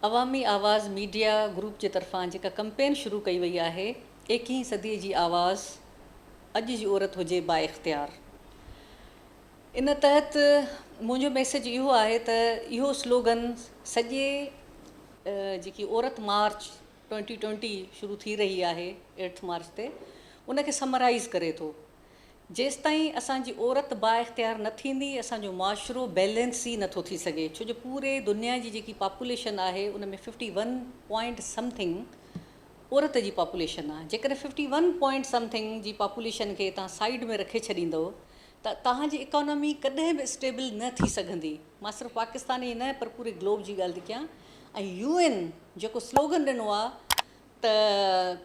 अवामी आवाज़ media group जे तरफ़ां जेका कैंपेन शुरू कई वई आहे, 21वीं सदीअ जी आवाज़, अॼु जी औरत हुजे बाइख़्तियार। इन तहत मुंहिंजो मैसेज इहो आहे त इहो स्लोगन सॼे जेकी औरत मार्च 2020 शुरू थी रही आहे 8 मार्च ते, उनखे समराइज़ करे थो। जेसि ताईं असांजी औरत बाइख़्तियार न थींदी, असांजो मुआशिरो बैलेंस ई नथो थी सघे, छो जो पूरे दुनिया जी जेकी पॉपुलेशन आहे उन में 51 पॉइंट समथिंग औरत जी पॉपुलेशन आहे। जेकॾहिं 51 पॉइंट समथिंग जी पॉपुलेशन खे तव्हां साइड में रखे छॾींदो त तव्हांजी इकोनॉमी कॾहिं बि स्टेबल न थी सघंदी। मां सिर्फ़ु पाकिस्तान ई न पर पूरे ग्लोब जी ॻाल्हि थी कयां। ऐं UN जेको स्लोगन ॾिनो आहे त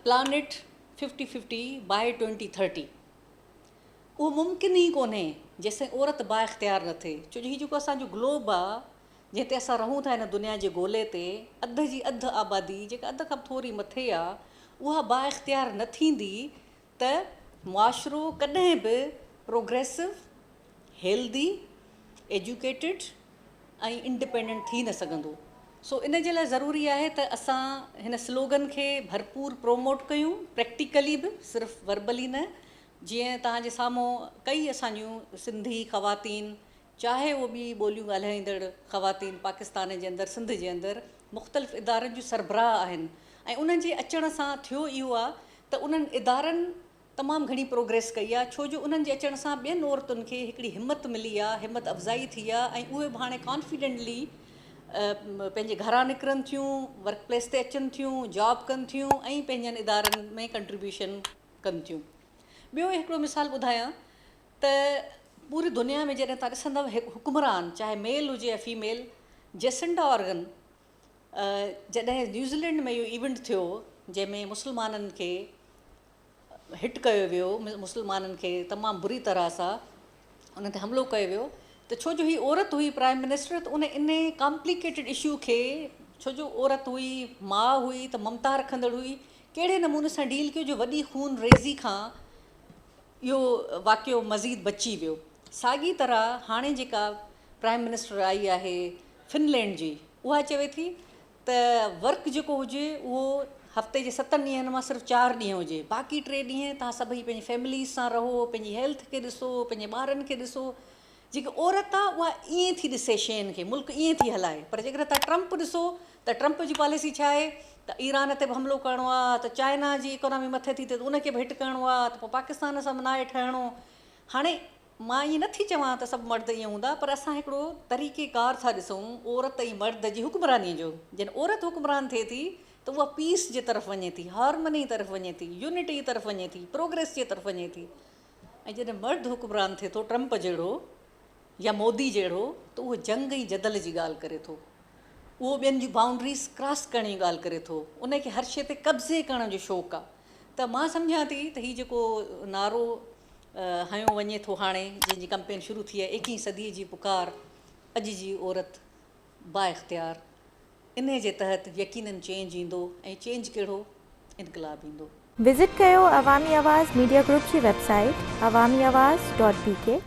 प्लानेट 50-50 बाय 2030, उहो मुमकिन ई कोन्हे जेसिताईं औरत बाइख़्तियार न थिए। छो जो हीउ जेको असांजो ग्लोब आहे, जंहिं ते असां रहूं था हिन दुनिया जे ॻोल्हे ते, अधु जी अधु आबादी जेका अधु खां थोरी मथे आहे, उहा बाइख़्तियार न थींदी त मुआशिरो कॾहिं बि प्रोग्रेसिव, हेल्दी, एजुकेटेड ऐं इंडिपेंडेंट थी न सघंदो। सो इन जे लाइ ज़रूरी आहे त असां हिन स्लोगन खे भरपूर प्रोमोट कयूं, प्रैक्टिकली बि, सिर्फ़ु वर्बली न। जीअं तव्हांजे साम्हूं कई असांजूं सिंधी ख़वातीन, चाहे उहो ॿी ॿोलियूं ॻाल्हाईंदड़ ख़वातीन पाकिस्तान जे अंदरि, सिंध जे अंदरि मुख़्तलिफ़ इदारनि जूं सरबराह आहिनि। ऐं उन्हनि जे अचण सां थियो इहो आहे त उन्हनि इदारनि तमामु घणी प्रोग्रेस कई आहे, छो जो उन्हनि जे अचण सां ॿियनि औरतुनि खे हिकिड़ी हिमत मिली आहे, हिमत अफ़ज़ाई थी आहे, ऐं उहे बि हाणे कॉन्फिडेंटली पंहिंजे घरां निकिरनि थियूं, वर्क प्लेस ते अचनि थियूं, जॉब कनि थियूं ऐं पंहिंजनि इदारनि में कंट्रीब्यूशन कनि थियूं। ॿियो हिकिड़ो मिसाल ॿुधायां त पूरी दुनिया में जॾहिं तव्हां ॾिसंदव हुकुमरान, चाहे मेल हुजे या फीमेल, जेसिंडा ऑर्गन जॾहिं न्यूज़ीलैंड में इहो इवेंट थियो जंहिंमें मुस्लमाननि खे हिट कयो वियो, मुस्लमाननि खे तमामु बुरी तरह सां उन ते हमिलो कयो वियो, त छो जो हीअ औरत हुई प्राइम मिनिस्टर, त उन इन कॉम्प्लिकेटेड इशू खे, छो जो औरत हुई, माउ हुई, त ममता रखंदड़ हुई, कहिड़े नमूने सां डील कयो जो वॾी खून रेज़ी खां इहो वाक़ियो मज़ीद बची वियो। साॻी तरह हाणे जेका प्राइम मिनिस्टर आई आहे फिनलैंड जी, उहा चवे थी त वर्क जेको हुजे उहो हफ़्ते जे 7 ॾींहंनि मां सिर्फ़ु 4 ॾींहं हुजे, बाक़ी 3 ॾींहं तव्हां सभई पंहिंजी फैमिलीज़ सां रहो, पंहिंजी हेल्थ खे ॾिसो, पंहिंजे ॿारनि खे ॾिसो। जेकी औरत आहे उहा ईअं थी ॾिसे शयुनि खे, मुल्क ईअं थी हलाए। पर जेकॾहिं तव्हां ट्रंप ॾिसो त ट्रंप जी पॉलिसी छा आहे त ईरान ते बि हमिलो करिणो आहे, त चाइना जी इकोनॉमी मथे थी थिए त उनखे बि हिट करिणो आहे, त पोइ पाकिस्तान सां नाहे ठहिणो। हाणे मां ईअं नथी चवां त सभु मर्द ईअं हूंदा, पर असां हिकिड़ो तरीक़ेकार था ॾिसूं औरत ऐं मर्द जी हुक्मरानीअ जो। जॾहिं औरत हुक्मरान थिए थी त उहा पीस जे तरफ़ वञे थी, हारमनी तरफ़ वञे थी, यूनिटी तरफ़ वञे थी, प्रोग्रेस जे तरफ़ वञे थी। ऐं जॾहिं मर्द हुक्मरान थिए थो, ट्रंप जहिड़ो या मोदी जहिड़ो, त उहो जंग ऐं जदल जी ॻाल्हि करे थो, उहो ॿियनि जी बाउंड्रीज़ क्रॉस करण जी ॻाल्हि करे थो, उनखे हर शइ ते कब्ज़े करण जो शौक़ु आहे। त मां सम्झां थी त हीउ जेको नारो हयो वञे थो हाणे, जंहिंजी कैंपेन शुरू थी आहे, 21वीं सदीअ जी पुकार, अॼु जी औरत बाइख़्तियार, इन जे तहत यकीनन चेंज ईंदो, ऐं चेंज कहिड़ो, इनकलाब ईंदो। विज़िट कयो अवामी आवाज़ मीडिया ग्रुप जी वेबसाइट awamiawaz.pk